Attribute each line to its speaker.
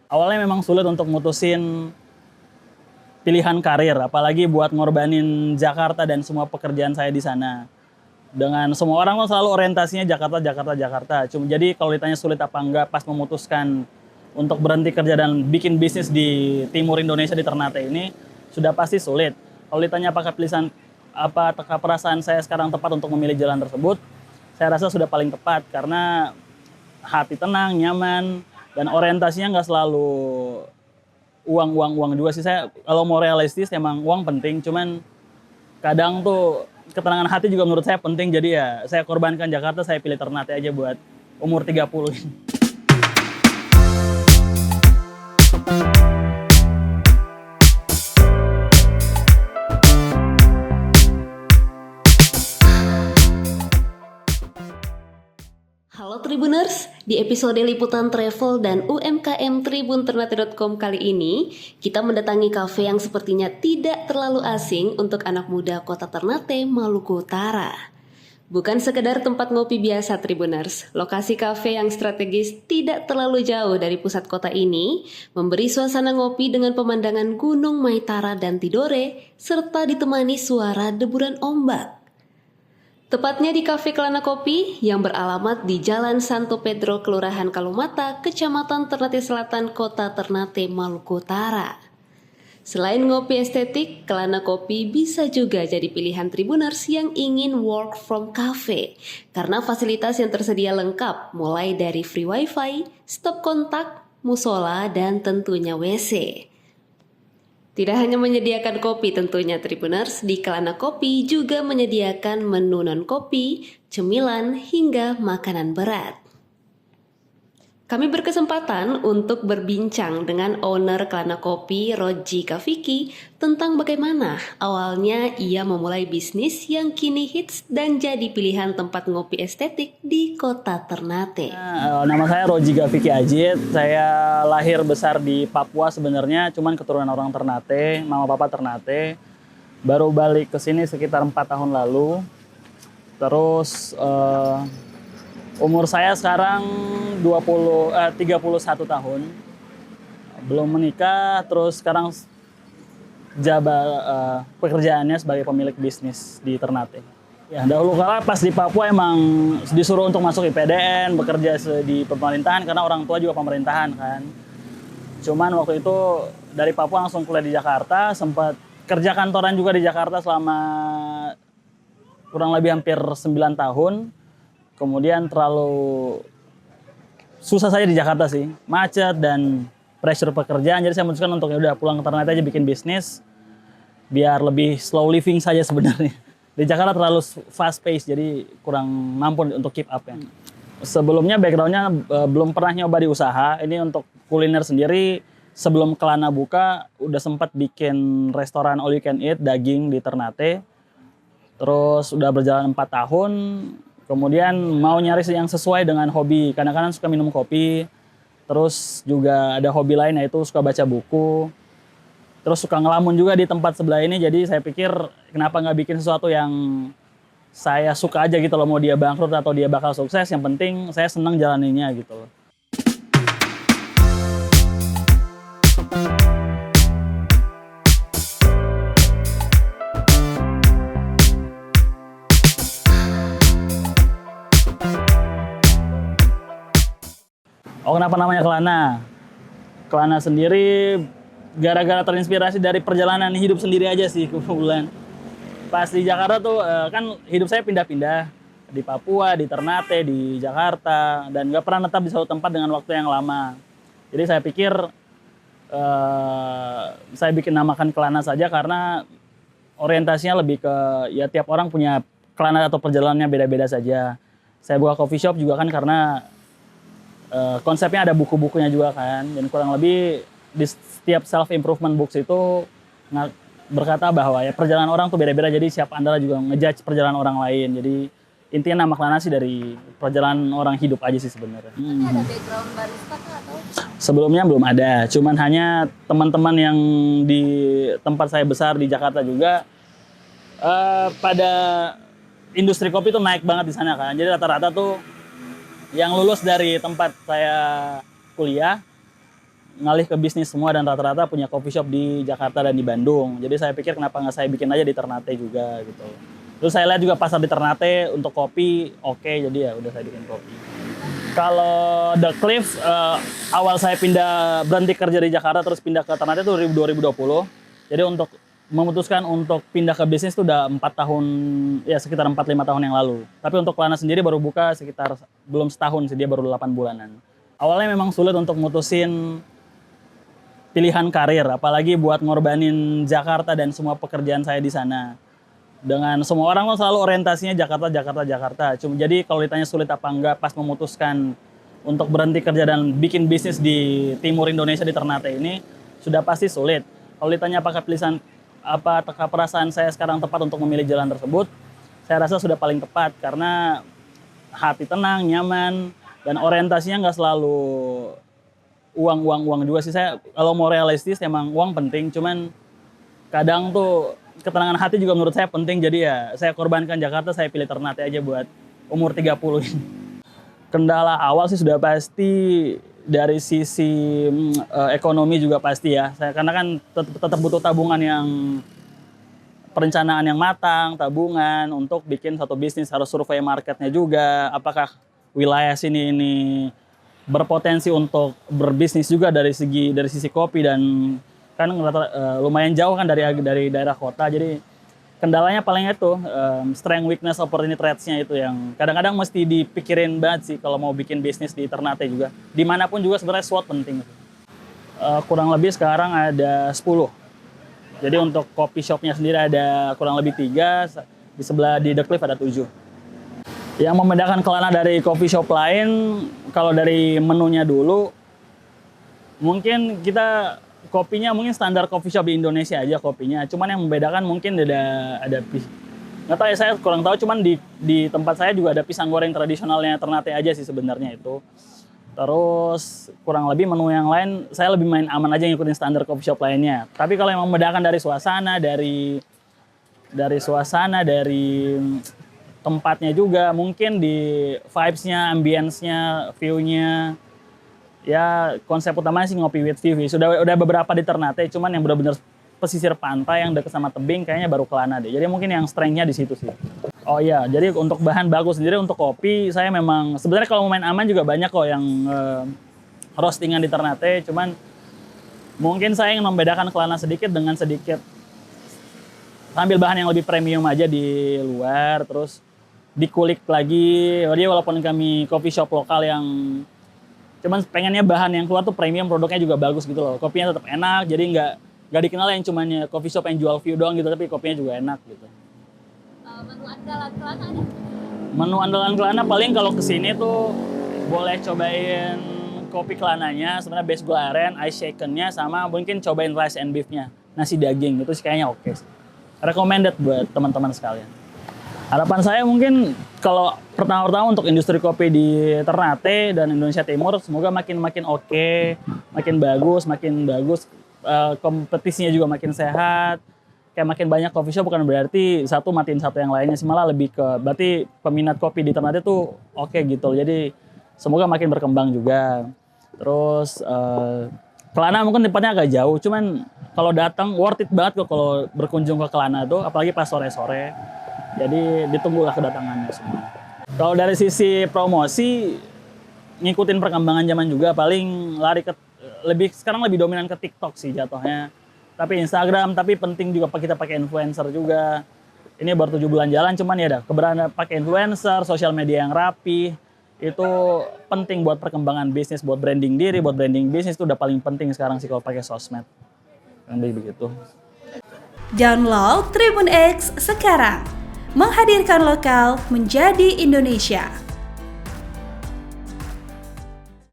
Speaker 1: Awalnya memang sulit untuk mutusin pilihan karir, apalagi buat ngorbanin Jakarta dan semua pekerjaan saya di sana. Dengan semua orang kan selalu orientasinya Jakarta, Jakarta, Jakarta. Cuma jadi kalau ditanya sulit apa enggak pas memutuskan untuk berhenti kerja dan bikin bisnis di timur Indonesia di Ternate ini, sudah pasti sulit. Kalau ditanya apakah perasaan saya sekarang tepat untuk memilih jalan tersebut, saya rasa sudah paling tepat karena hati tenang, nyaman, dan orientasinya nggak selalu uang juga sih. Saya kalau mau realistis emang uang penting, cuman kadang tuh ketenangan hati juga menurut saya penting. Jadi ya saya korbankan Jakarta, saya pilih Ternate aja buat umur 30 ini.
Speaker 2: Halo Tribuners, di episode Liputan Travel dan UMKM TribunTernate.com kali ini, kita mendatangi kafe yang sepertinya tidak terlalu asing untuk anak muda kota Ternate, Maluku Utara. Bukan sekedar tempat ngopi biasa Tribuners, lokasi kafe yang strategis tidak terlalu jauh dari pusat kota ini memberi suasana ngopi dengan pemandangan Gunung Maitara dan Tidore serta ditemani suara deburan ombak. Tepatnya di Cafe Kelana Kopi yang beralamat di Jalan Santo Pedro, Kelurahan Kalumata, Kecamatan Ternate Selatan, Kota Ternate, Maluku Utara. Selain ngopi estetik, Kelana Kopi bisa juga jadi pilihan Tribuners yang ingin work from cafe karena fasilitas yang tersedia lengkap mulai dari free wifi, stop kontak, musola, dan tentunya WC. Tidak hanya menyediakan kopi tentunya Tribuners, di Kelana Kopi juga menyediakan menu non-kopi, cemilan, hingga makanan berat. Kami berkesempatan untuk berbincang dengan owner Kelana Kopi, Roji Kaviki, tentang bagaimana awalnya ia memulai bisnis yang kini hits dan jadi pilihan tempat ngopi estetik di kota Ternate.
Speaker 1: Nama saya Roji Kaviki Ajit, saya lahir besar di Papua sebenarnya, cuman keturunan orang Ternate, mama papa Ternate. Baru balik ke sini sekitar 4 tahun lalu. Terus umur saya sekarang 31 tahun. Belum menikah, terus sekarang pekerjaannya sebagai pemilik bisnis di Ternate. Ya, dahulu kala pas di Papua emang disuruh untuk masuk IPDN, bekerja di pemerintahan karena orang tua juga pemerintahan kan. Cuman waktu itu dari Papua langsung kuliah di Jakarta, sempat kerja kantoran juga di Jakarta selama kurang lebih hampir 9 tahun. Kemudian terlalu susah saja di Jakarta sih, macet dan pressure pekerjaan. Jadi saya memutuskan untuk ya udah pulang ke Ternate aja bikin bisnis, biar lebih slow living saja sebenarnya. Di Jakarta terlalu fast pace, jadi kurang mampu untuk keep up ya. Sebelumnya backgroundnya belum pernah nyoba di usaha. Ini untuk kuliner sendiri. Sebelum Kelana buka, udah sempat bikin restoran all you can eat daging di Ternate. Terus udah berjalan 4 tahun. Kemudian mau nyari yang sesuai dengan hobi. Kadang-kadang suka minum kopi. Terus juga ada hobi lain yaitu suka baca buku. Terus suka ngelamun juga di tempat sebelah ini. Jadi saya pikir kenapa nggak bikin sesuatu yang saya suka aja gitu loh. Mau dia bangkrut atau dia bakal sukses. Yang penting saya senang jalaninnya gitu loh. Oh, kenapa namanya Kelana? Kelana sendiri gara-gara terinspirasi dari perjalanan hidup sendiri aja sih kebetulan. Pas di Jakarta tuh kan hidup saya pindah-pindah. Di Papua, di Ternate, di Jakarta. Dan gak pernah tetap di satu tempat dengan waktu yang lama. Jadi saya pikir saya bikin namakan Kelana saja karena orientasinya lebih ke ya tiap orang punya kelana atau perjalanannya beda-beda saja. Saya buka coffee shop juga kan karena konsepnya ada buku-bukunya juga kan, dan kurang lebih di setiap self improvement books itu berkata bahwa ya perjalanan orang tuh beda-beda, jadi siapa Anda juga ngejudge perjalanan orang lain. Jadi intinya nama Kelana sih dari perjalanan orang hidup aja sih sebenarnya.
Speaker 2: Ada background barista atau?
Speaker 1: Sebelumnya belum ada, cuman hanya teman-teman yang di tempat saya besar di Jakarta juga pada industri kopi tuh naik banget di sana kan. Jadi rata-rata tuh yang lulus dari tempat saya kuliah ngalih ke bisnis semua dan rata-rata punya coffee shop di Jakarta dan di Bandung. Jadi saya pikir kenapa nggak saya bikin aja di Ternate juga gitu. Terus saya lihat juga pasar di Ternate untuk kopi oke, jadi ya udah saya bikin kopi. Kalau The Cliff, awal saya berhenti kerja di Jakarta terus pindah ke Ternate itu 2020. Jadi untuk memutuskan untuk pindah ke bisnis itu udah 4 tahun, ya sekitar 4-5 tahun yang lalu. Tapi untuk Kelana sendiri baru buka sekitar belum setahun sih, dia baru 8 bulanan. Awalnya memang sulit untuk mutusin pilihan karir, apalagi buat ngorbanin Jakarta dan semua pekerjaan saya di sana. Dengan semua orang kan selalu orientasinya Jakarta. Jadi kalau ditanya sulit apa enggak pas memutuskan untuk berhenti kerja dan bikin bisnis di timur Indonesia di Ternate ini, sudah pasti sulit. Kalau ditanya apakah perasaan saya sekarang tepat untuk memilih jalan tersebut, saya rasa sudah paling tepat karena hati tenang, nyaman, dan orientasinya nggak selalu uang juga sih. Saya kalau mau realistis emang uang penting, cuman kadang tuh ketenangan hati juga menurut saya penting, jadi ya saya korbankan Jakarta, saya pilih Ternate aja buat umur 30 ini. Kendala awal sih sudah pasti dari sisi ekonomi juga pasti ya. Karena kan tetap butuh perencanaan yang matang, tabungan untuk bikin satu bisnis, harus survei marketnya juga. Apakah wilayah sini ini berpotensi untuk berbisnis juga dari sisi kopi, dan kan lumayan jauh kan dari daerah kota, jadi kendalanya paling itu strength, weakness, opportunity threats-nya itu yang kadang-kadang mesti dipikirin banget sih kalau mau bikin bisnis di Ternate juga. Dimanapun juga sebenarnya SWOT penting. Kurang lebih sekarang ada 10. Jadi untuk coffee shop-nya sendiri ada kurang lebih 3, di sebelah di The Cliff ada 7. Yang membedakan Kelana dari coffee shop lain, kalau dari menunya dulu, mungkin kita kopinya mungkin standar coffee shop di Indonesia aja kopinya. Cuman yang membedakan mungkin ada nggak tahu ya, saya kurang tahu. Cuman di tempat saya juga ada pisang goreng tradisionalnya Ternate aja sih sebenarnya itu. Terus kurang lebih menu yang lain saya lebih main aman aja ngikutin standar coffee shop lainnya. Tapi kalau yang membedakan dari suasana, dari tempatnya juga, mungkin di vibes-nya, ambience-nya, view-nya. Ya konsep utamanya sih ngopi with view. Sudah beberapa di Ternate, cuman yang benar-benar pesisir pantai yang dekat sama tebing kayaknya baru Kelana deh. Jadi mungkin yang strength-nya di situ sih. Oh iya, jadi untuk bahan baku sendiri untuk kopi saya memang sebenarnya kalau mau main aman juga banyak kok yang roastingan di Ternate, cuman mungkin saya ingin membedakan Kelana sedikit dengan sedikit ambil bahan yang lebih premium aja di luar, terus dikulik lagi. Jadi walaupun kami coffee shop lokal yang cuman pengennya bahan yang keluar tuh premium, produknya juga bagus gitu loh. Kopinya tetap enak, jadi nggak dikenal yang cuman coffee shop yang jual view doang gitu, tapi kopinya juga enak gitu.
Speaker 2: Menu andalan Kelana ada?
Speaker 1: Menu andalan Kelana paling kalau kesini tuh boleh cobain kopi Kelananya, sebenarnya base gula aren, ice shaken-nya, sama mungkin cobain rice and beef-nya, nasi daging itu sih kayaknya oke sih. Recommended buat teman-teman sekalian. Harapan saya mungkin kalau pertama-tama untuk industri kopi di Ternate dan Indonesia Timur semoga makin oke, makin bagus, kompetisinya juga makin sehat. Kayak makin banyak coffee shop bukan berarti satu matiin satu yang lainnya sih, malah lebih ke berarti peminat kopi di Ternate tuh oke gitu. Jadi semoga makin berkembang juga. Terus Kelana mungkin tempatnya agak jauh, cuman kalau datang worth it banget kok kalau berkunjung ke Kelana tuh, apalagi pas sore-sore. Jadi ditunggulah kedatangannya semua. Kalau dari sisi promosi, ngikutin perkembangan zaman juga, paling sekarang lebih dominan ke TikTok sih jatuhnya. Tapi Instagram, tapi penting juga kita pakai influencer juga. Ini baru 7 bulan jalan, cuman ya keberanian pakai influencer, sosial media yang rapi, itu penting buat perkembangan bisnis, buat branding diri, buat branding bisnis itu udah paling penting sekarang sih kalau pakai sosmed. Lebih begitu.
Speaker 3: Download Tribun X sekarang. Menghadirkan lokal menjadi Indonesia.